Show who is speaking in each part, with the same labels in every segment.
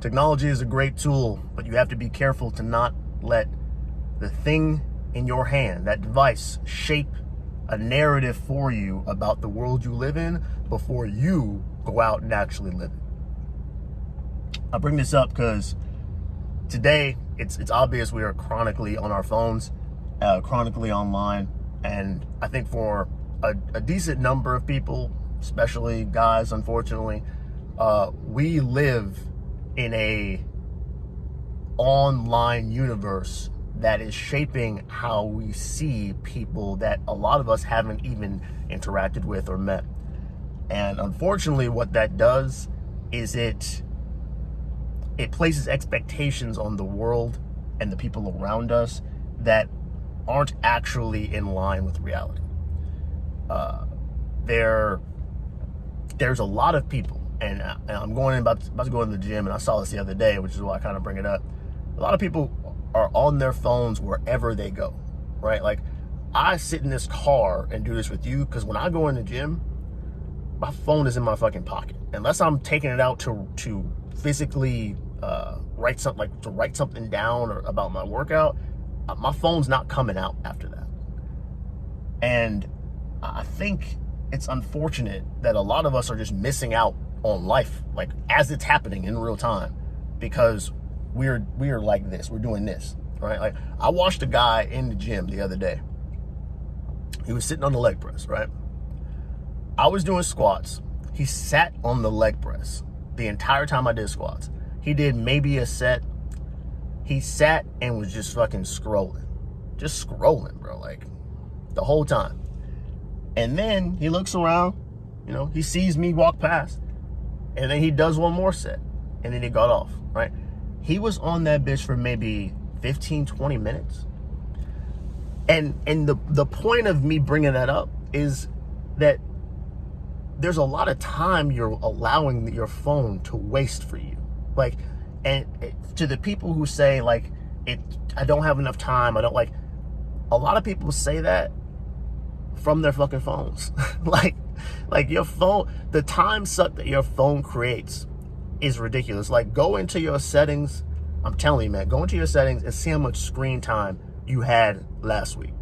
Speaker 1: Technology is a great tool, but you have to be careful to not let the thing in your hand, that device, shape a narrative for you about the world you live in before you go out and actually live it. I bring this up because today it's obvious we are chronically on our phones, chronically online, and I think for a decent number of people, especially guys, unfortunately, we live in a online universe that is shaping how we see people that a lot of us haven't even interacted with or met. And unfortunately, what that does is it places expectations on the world and the people around us that aren't actually in line with reality. There's a lot of people, and I'm about to go in the gym, and I saw this the other day, which is why I kind of bring it up. A lot of people are on their phones wherever they go, right? Like, I sit in this car and do this with you because when I go in the gym, my phone is in my fucking pocket. Unless I'm taking it out to physically write something down or about my workout, my phone's not coming out after that. And I think it's unfortunate that a lot of us are just missing out on life, like as it's happening in real time, because we're like this, we're doing this, right? Like, I watched a guy in the gym the other day. He was sitting on the leg press, right? I was doing squats. He sat on the leg press the entire time I did squats. He did maybe a set. He sat and was just fucking scrolling, bro, like the whole time. And then he looks around, he sees me walk past, and then he does one more set, and then he got off, right? He was on that bitch for maybe 15, 20 minutes. And the point of me bringing that up is that there's a lot of time you're allowing your phone to waste for you. Like, and to the people who say, like, I don't have enough time, a lot of people say that from their fucking phones. like your phone, the time suck that your phone creates is ridiculous. Like, go into your settings. I'm telling you, man, go into your settings and see how much screen time you had last week.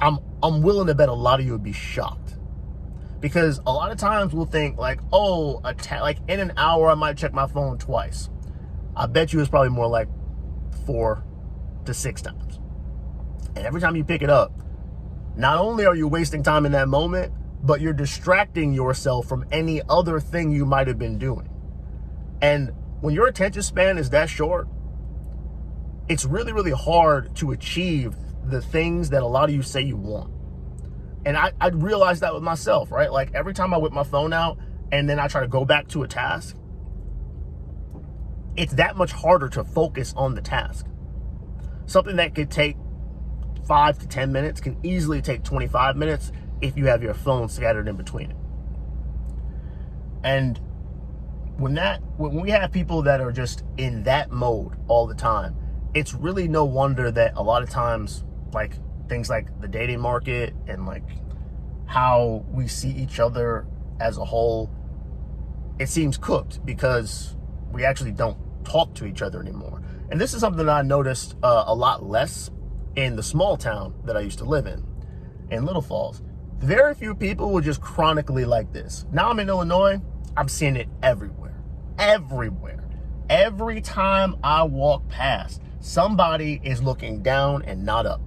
Speaker 1: I'm willing to bet a lot of you would be shocked, because a lot of times we'll think like, oh, like in an hour I might check my phone twice. I bet you it's probably more like 4 to 6 times. And every time you pick it up, not only are you wasting time in that moment, but you're distracting yourself from any other thing you might have been doing. And when your attention span is that short, it's really, really hard to achieve the things that a lot of you say you want. And I realized that with myself, right? Like, every time I whip my phone out and then I try to go back to a task, it's that much harder to focus on the task. Something that could take 5 to 10 minutes can easily take 25 minutes if you have your phone scattered in between it. And when we have people that are just in that mode all the time, it's really no wonder that a lot of times, like, things like the dating market and like how we see each other as a whole, it seems cooked because we actually don't talk to each other anymore. And this is something that I noticed a lot less in the small town that I used to live in Little Falls. Very few people were just chronically like this. Now I'm in Illinois, I'm seeing it everywhere. Every time I walk past, somebody is looking down and not up.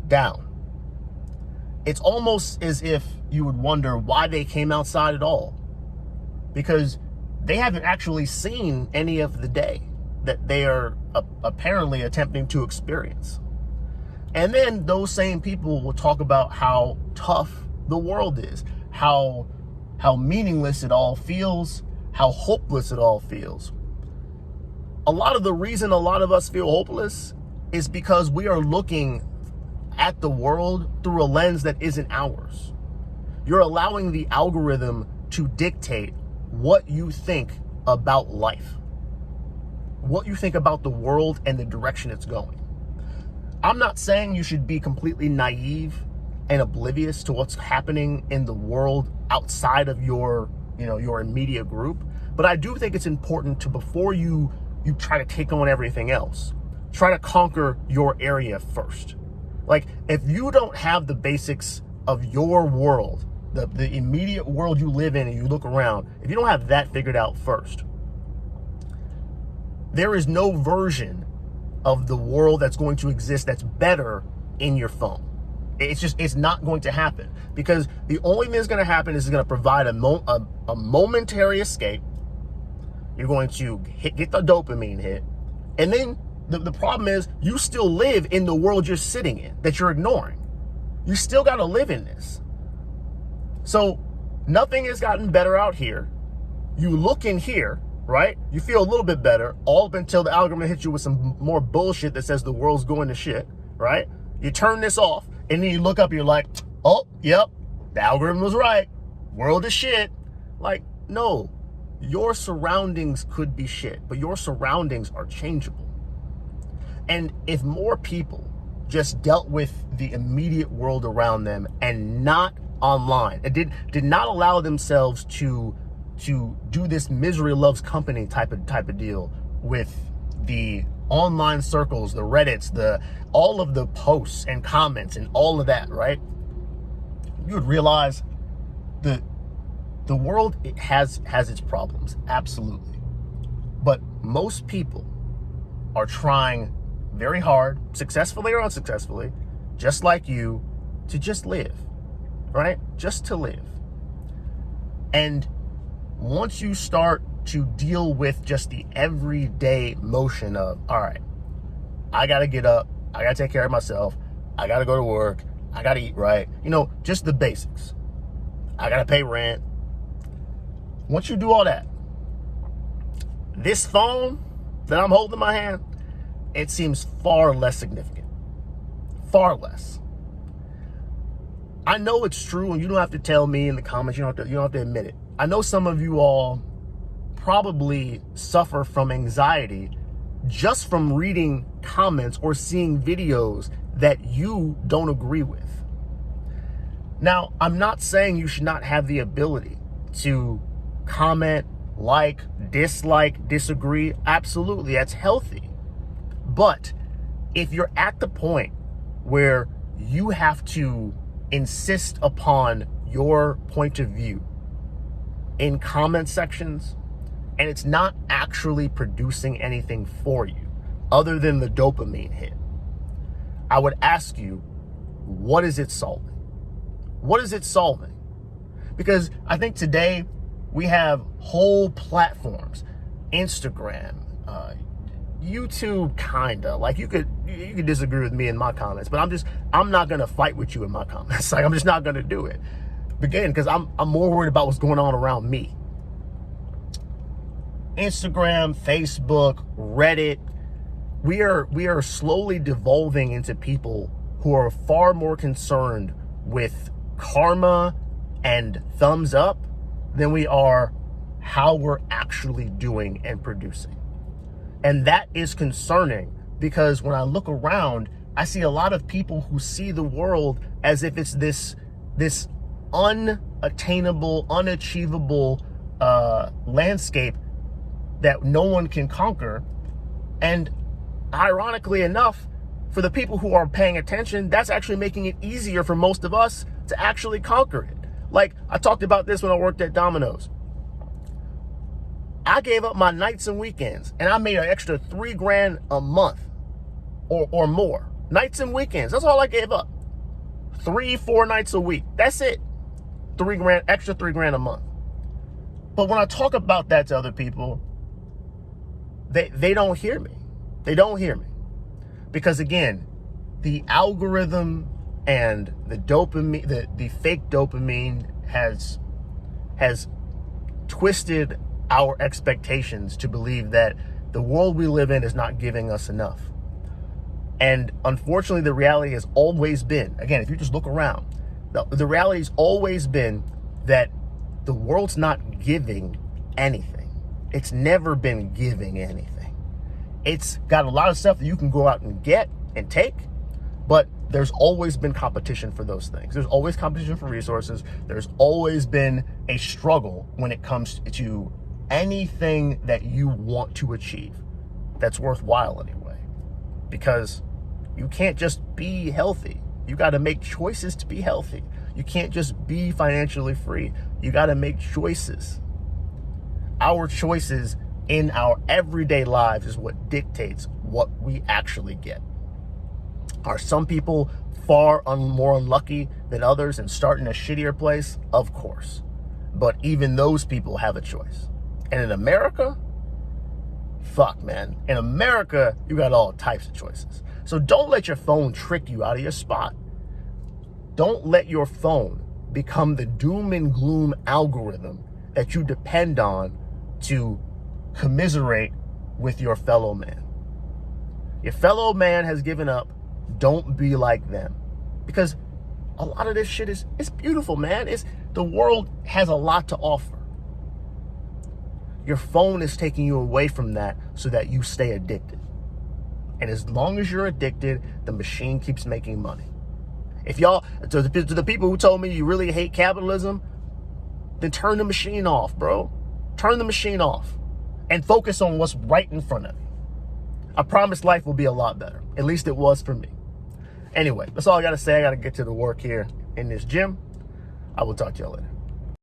Speaker 1: Down. It's almost as if you would wonder why they came outside at all, because they haven't actually seen any of the day that they are apparently attempting to experience. And then those same people will talk about how tough the world is, how meaningless it all feels, how hopeless it all feels. A lot of the reason a lot of us feel hopeless is because we are looking at the world through a lens that isn't ours. You're allowing the algorithm to dictate what you think about life, what you think about the world and the direction it's going. I'm not saying you should be completely naive and oblivious to what's happening in the world outside of your immediate group, But I do think it's important to, before you try to take on everything else, try to conquer your area first. Like, if you don't have the basics of your world, the immediate world you live in, and you look around, if you don't have that figured out first, there is no version of the world that's going to exist that's better in your phone. It's not going to happen, because the only thing that's going to happen is it's going to provide a momentary escape. You're going to get the dopamine hit. And then the problem is, you still live in the world you're sitting in that you're ignoring. You still got to live in this. So nothing has gotten better out here. You look in here, right? You feel a little bit better, all up until the algorithm hits you with some more bullshit that says the world's going to shit, right? You turn this off, and then you look up, and you're like, oh, yep, the algorithm was right. World is shit. Like, no, your surroundings could be shit, but your surroundings are changeable. And if more people just dealt with the immediate world around them and not online, and did not allow themselves to do this misery loves company type of deal with the online circles, the Reddits, all of the posts and comments and all of that, right? You would realize the world, it has its problems, absolutely. But most people are trying very hard, successfully or unsuccessfully, just like you, to just live, right? Just to live. And once you start to deal with just the everyday motion of, all right, I got to get up, I got to take care of myself, I got to go to work, I got to eat right, just the basics. I got to pay rent. Once you do all that, this phone that I'm holding in my hand, it seems far less significant. Far less. I know it's true, and you don't have to tell me in the comments, you don't have to admit it. I know some of you all probably suffer from anxiety just from reading comments or seeing videos that you don't agree with. Now, I'm not saying you should not have the ability to comment, like, dislike, disagree. Absolutely, that's healthy. But if you're at the point where you have to insist upon your point of view in comment sections, and it's not actually producing anything for you other than the dopamine hit, I would ask you, what is it solving? What is it solving? Because I think today we have whole platforms, Instagram, YouTube, kinda. Like, you could disagree with me in my comments, but I'm not gonna fight with you in my comments. Like, I'm just not gonna do it. Again, because I'm more worried about what's going on around me. Instagram, Facebook, Reddit, we are slowly devolving into people who are far more concerned with karma and thumbs up than we are how we're actually doing and producing. And that is concerning, because when I look around, I see a lot of people who see the world as if it's this unattainable, unachievable landscape that no one can conquer. And ironically enough, for the people who are paying attention, that's actually making it easier for most of us to actually conquer it. Like, I talked about this when I worked at Domino's. I gave up my nights and weekends, and I made an extra $3,000 a month or more. Nights and weekends, that's all I gave up. 3-4 nights a week, that's it. $3,000, extra $3,000 a month. But when I talk about that to other people, they don't hear me. They don't hear me. Because again, the algorithm and the dopamine, the fake dopamine has twisted our expectations to believe that the world we live in is not giving us enough. And unfortunately, the reality has always been, again, if you just look around, the reality has always been that the world's not giving anything. It's never been giving anything. It's got a lot of stuff that you can go out and get and take, but there's always been competition for those things. There's always competition for resources. There's always been a struggle when it comes to anything that you want to achieve that's worthwhile anyway. Because you can't just be healthy. You got to make choices to be healthy. You can't just be financially free. You got to make choices. Our choices in our everyday lives is what dictates what we actually get. Are some people far more unlucky than others and start in a shittier place? Of course. But even those people have a choice. And in America, fuck, man. In America, you got all types of choices. So don't let your phone trick you out of your spot. Don't let your phone become the doom and gloom algorithm that you depend on to commiserate with your fellow man. Your fellow man has given up. Don't be like them. Because a lot of this shit it's beautiful, man. The world has a lot to offer. Your phone is taking you away from that so that you stay addicted. And as long as you're addicted, the machine keeps making money. If y'all, to the people who told me you really hate capitalism, then turn the machine off, bro. Turn the machine off and focus on what's right in front of you. I promise life will be a lot better. At least it was for me. Anyway, that's all I got to say. I got to get to the work here in this gym. I will talk to y'all later.